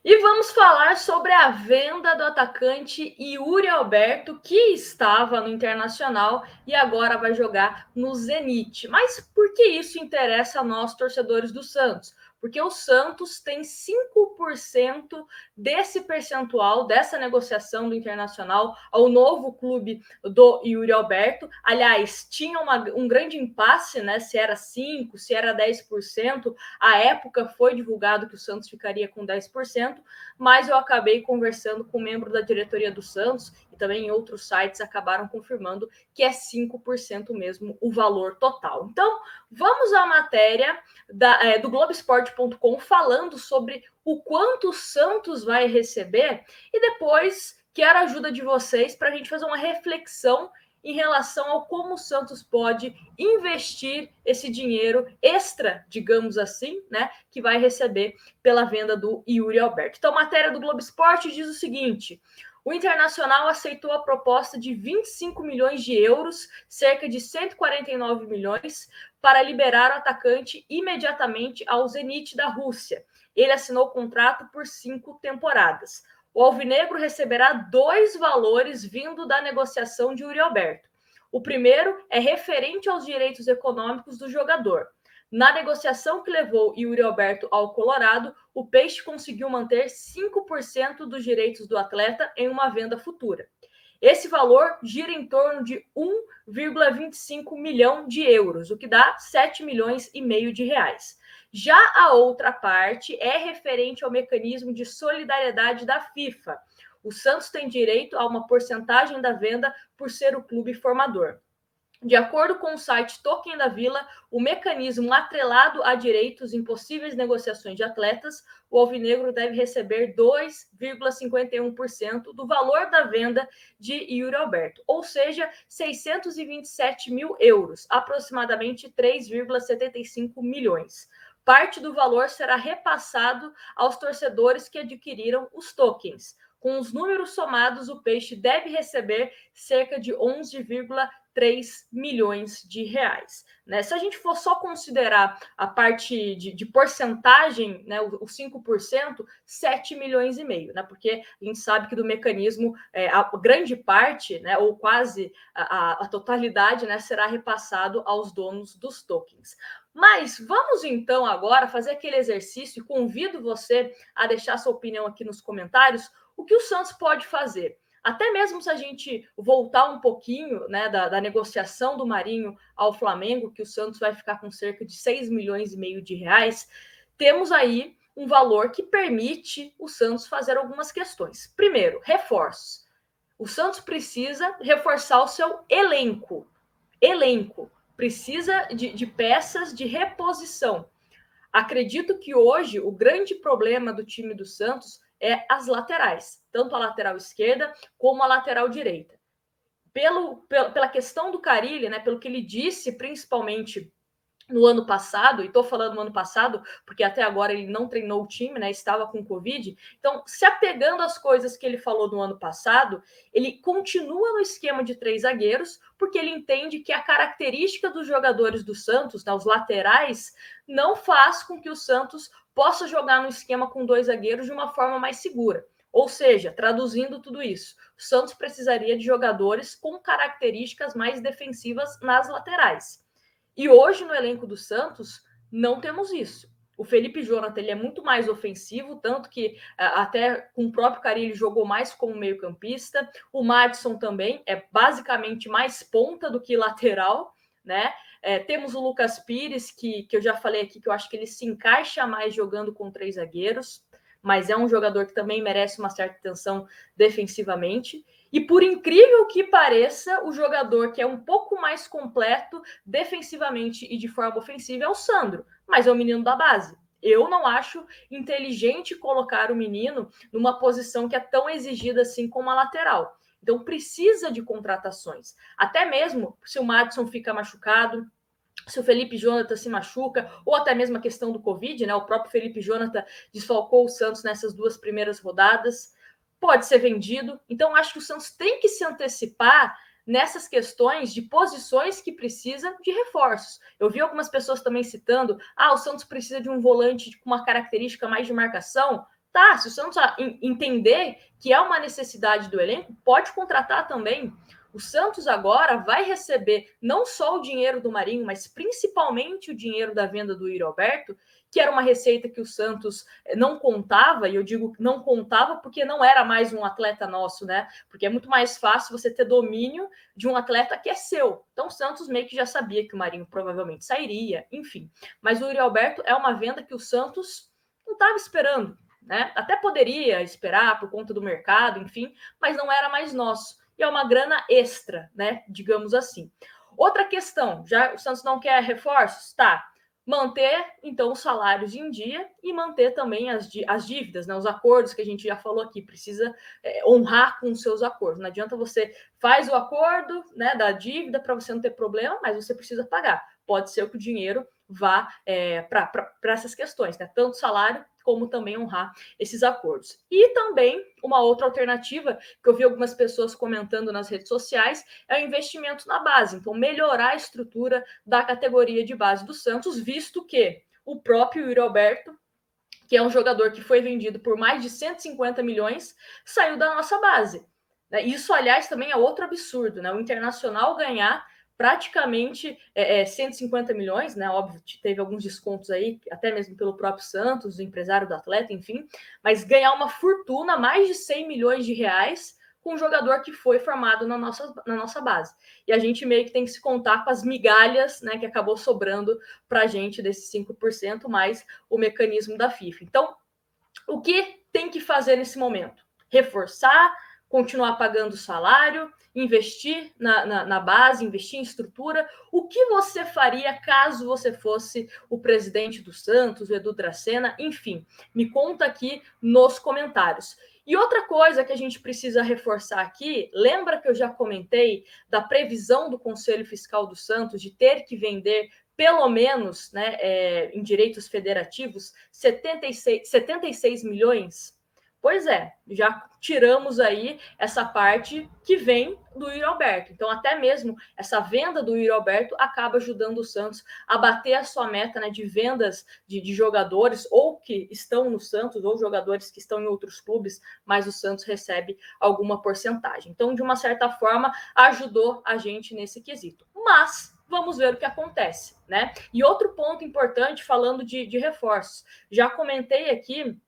E vamos falar sobre a venda do atacante Yuri Alberto, que estava no Internacional e agora vai jogar no Zenit. Mas por que isso interessa a nós, torcedores do Santos? Porque o Santos tem 5% desse percentual, dessa negociação do Internacional ao novo clube do Yuri Alberto. Aliás, tinha um grande impasse, né? Se era 5%, se era 10%. À época foi divulgado que o Santos ficaria com 10%, mas eu acabei conversando com um membro da diretoria do Santos e também em outros sites acabaram confirmando que é 5% mesmo o valor total. Então, vamos à matéria do Globoesporte.com falando sobre o quanto o Santos vai receber e depois quero a ajuda de vocês para a gente fazer uma reflexão em relação ao como o Santos pode investir esse dinheiro extra, digamos assim, né, que vai receber pela venda do Yuri Alberto. Então, a matéria do Globo Esporte diz o seguinte: o Internacional aceitou a proposta de 25 milhões de euros, cerca de 149 milhões, para liberar o atacante imediatamente ao Zenit da Rússia. Ele assinou o contrato por 5 temporadas. O alvinegro receberá 2 valores vindo da negociação de Yuri Alberto. O primeiro é referente aos direitos econômicos do jogador. Na negociação que levou Yuri Alberto ao Colorado, o Peixe conseguiu manter 5% dos direitos do atleta em uma venda futura. Esse valor gira em torno de 1,25 milhão de euros, o que dá 7 milhões e meio de reais. Já a outra parte é referente ao mecanismo de solidariedade da FIFA. O Santos tem direito a uma porcentagem da venda por ser o clube formador. De acordo com o site Token da Vila, o mecanismo atrelado a direitos em possíveis negociações de atletas, o alvinegro deve receber 2,51% do valor da venda de Yuri Alberto, ou seja, 627 mil euros, aproximadamente 3,75 milhões. Parte do valor será repassado aos torcedores que adquiriram os tokens. Com os números somados, o Peixe deve receber cerca de 11,3 milhões de reais. Né? Se a gente for só considerar a parte de porcentagem, né, os 5%, 7 milhões e meio, né? Porque a gente sabe que do mecanismo, a grande parte, né, ou quase a totalidade, né, será repassado aos donos dos tokens. Mas vamos então agora fazer aquele exercício e convido você a deixar sua opinião aqui nos comentários. O que o Santos pode fazer? Até mesmo se a gente voltar um pouquinho, né, da negociação do Marinho ao Flamengo, que o Santos vai ficar com cerca de 6 milhões e meio de reais, temos aí um valor que permite o Santos fazer algumas questões. Primeiro, reforços. O Santos precisa reforçar o seu elenco. Precisa de peças de reposição. Acredito que hoje o grande problema do time do Santos é as laterais, tanto a lateral esquerda como a lateral direita. Pela questão do Carille, né, pelo que ele disse, principalmente no ano passado, e estou falando no ano passado, porque até agora ele não treinou o time, né? Estava com Covid. Então, se apegando às coisas que ele falou no ano passado, ele continua no esquema de 3 zagueiros, porque ele entende que a característica dos jogadores do Santos, né, os laterais, não faz com que o Santos possa jogar no esquema com 2 zagueiros de uma forma mais segura. Ou seja, traduzindo tudo isso, o Santos precisaria de jogadores com características mais defensivas nas laterais. E hoje, no elenco do Santos, não temos isso. O Felipe Jonathan ele é muito mais ofensivo, tanto que até com o próprio Carille jogou mais como meio-campista. O Madison também é basicamente mais ponta do que lateral, né? Temos o Lucas Pires, que eu já falei aqui, que eu acho que ele se encaixa mais jogando com 3 zagueiros, mas é um jogador que também merece uma certa atenção defensivamente. E por incrível que pareça, o jogador que é um pouco mais completo defensivamente e de forma ofensiva é o Sandro, mas é o menino da base. Eu não acho inteligente colocar o menino numa posição que é tão exigida assim como a lateral. Então precisa de contratações. Até mesmo se o Madison fica machucado, se o Felipe Jonathan se machuca, ou até mesmo a questão do Covid, né? O próprio Felipe Jonathan desfalcou o Santos nessas 2 primeiras rodadas, pode ser vendido. Então, acho que o Santos tem que se antecipar nessas questões de posições que precisam de reforços. Eu vi algumas pessoas também citando, o Santos precisa de um volante com uma característica mais de marcação. Tá, se o Santos entender que é uma necessidade do elenco, pode contratar também. O Santos agora vai receber não só o dinheiro do Marinho, mas principalmente o dinheiro da venda do Yuri Alberto, que era uma receita que o Santos não contava, e eu digo não contava porque não era mais um atleta nosso, né? Porque é muito mais fácil você ter domínio de um atleta que é seu. Então o Santos meio que já sabia que o Marinho provavelmente sairia, enfim. Mas o Yuri Alberto é uma venda que o Santos não estava esperando. Né? Até poderia esperar por conta do mercado, enfim, mas não era mais nosso. E é uma grana extra, né? Digamos assim. Outra questão, já o Santos não quer reforços? Tá. Manter, então, os salários em dia e manter também as dívidas, né? Os acordos que a gente já falou aqui. Precisa honrar com os seus acordos. Não adianta você faz o acordo, né, da dívida para você não ter problema, mas você precisa pagar. Pode ser que o dinheiro vá para essas questões, né? Tanto salário como também honrar esses acordos. E também uma outra alternativa que eu vi algumas pessoas comentando nas redes sociais é o investimento na base. Então, melhorar a estrutura da categoria de base do Santos, visto que o próprio Yuri Alberto, que é um jogador que foi vendido por mais de 150 milhões, saiu da nossa base. Isso, aliás, também é outro absurdo, né? O Internacional ganhar praticamente 150 milhões, né? Óbvio, teve alguns descontos aí, até mesmo pelo próprio Santos, o empresário do atleta, enfim, mas ganhar uma fortuna, mais de 100 milhões de reais, com um jogador que foi formado na nossa base. E a gente meio que tem que se contar com as migalhas, né, que acabou sobrando para a gente desses 5%, mais o mecanismo da FIFA. Então, o que tem que fazer nesse momento? Reforçar, continuar pagando o salário, investir na base, investir em estrutura. O que você faria caso você fosse o presidente do Santos, o Edu Dracena? Enfim, me conta aqui nos comentários. E outra coisa que a gente precisa reforçar aqui, lembra que eu já comentei da previsão do Conselho Fiscal do Santos de ter que vender pelo menos, né, em direitos federativos, 76 milhões? Pois é, já tiramos aí essa parte que vem do Yuri Alberto. Então, até mesmo essa venda do Yuri Alberto acaba ajudando o Santos a bater a sua meta, né, de vendas de jogadores ou que estão no Santos ou jogadores que estão em outros clubes, mas o Santos recebe alguma porcentagem. Então, de uma certa forma, ajudou a gente nesse quesito. Mas vamos ver o que acontece, né? E outro ponto importante, falando de reforços, já comentei aqui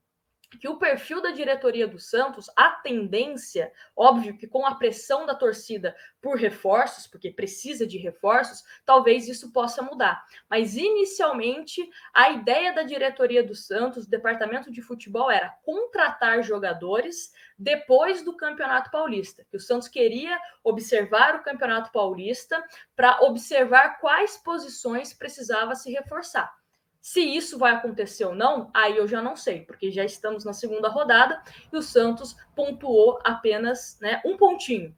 que o perfil da diretoria do Santos, a tendência, óbvio que com a pressão da torcida por reforços, porque precisa de reforços, talvez isso possa mudar. Mas inicialmente, a ideia da diretoria do Santos, do departamento de futebol, era contratar jogadores depois do Campeonato Paulista, que o Santos queria observar o Campeonato Paulista para observar quais posições precisava se reforçar. Se isso vai acontecer ou não, aí eu já não sei, porque já estamos na segunda rodada e o Santos pontuou apenas, né, um pontinho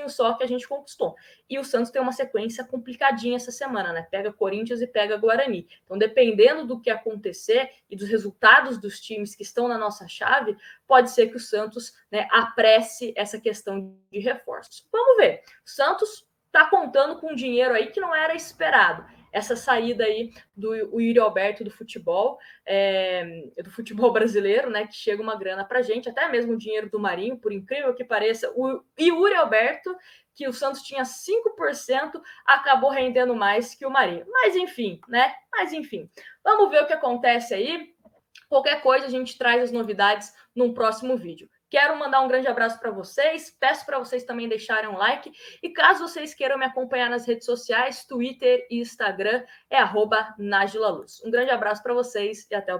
só que a gente conquistou. E o Santos tem uma sequência complicadinha essa semana, né? Pega Corinthians e pega Guarani. Então, dependendo do que acontecer e dos resultados dos times que estão na nossa chave, pode ser que o Santos, né, apresse essa questão de reforços. Vamos ver. O Santos está contando com dinheiro aí que não era esperado. Essa saída aí do Yuri Alberto do futebol brasileiro, né? Que chega uma grana pra gente, até mesmo o dinheiro do Marinho, por incrível que pareça, o Yuri Alberto, que o Santos tinha 5%, acabou rendendo mais que o Marinho. Mas enfim, né? Vamos ver o que acontece aí. Qualquer coisa a gente traz as novidades num próximo vídeo. Quero mandar um grande abraço para vocês, peço para vocês também deixarem um like e caso vocês queiram me acompanhar nas redes sociais, Twitter e Instagram é @Nagilaluz. Um grande abraço para vocês e até o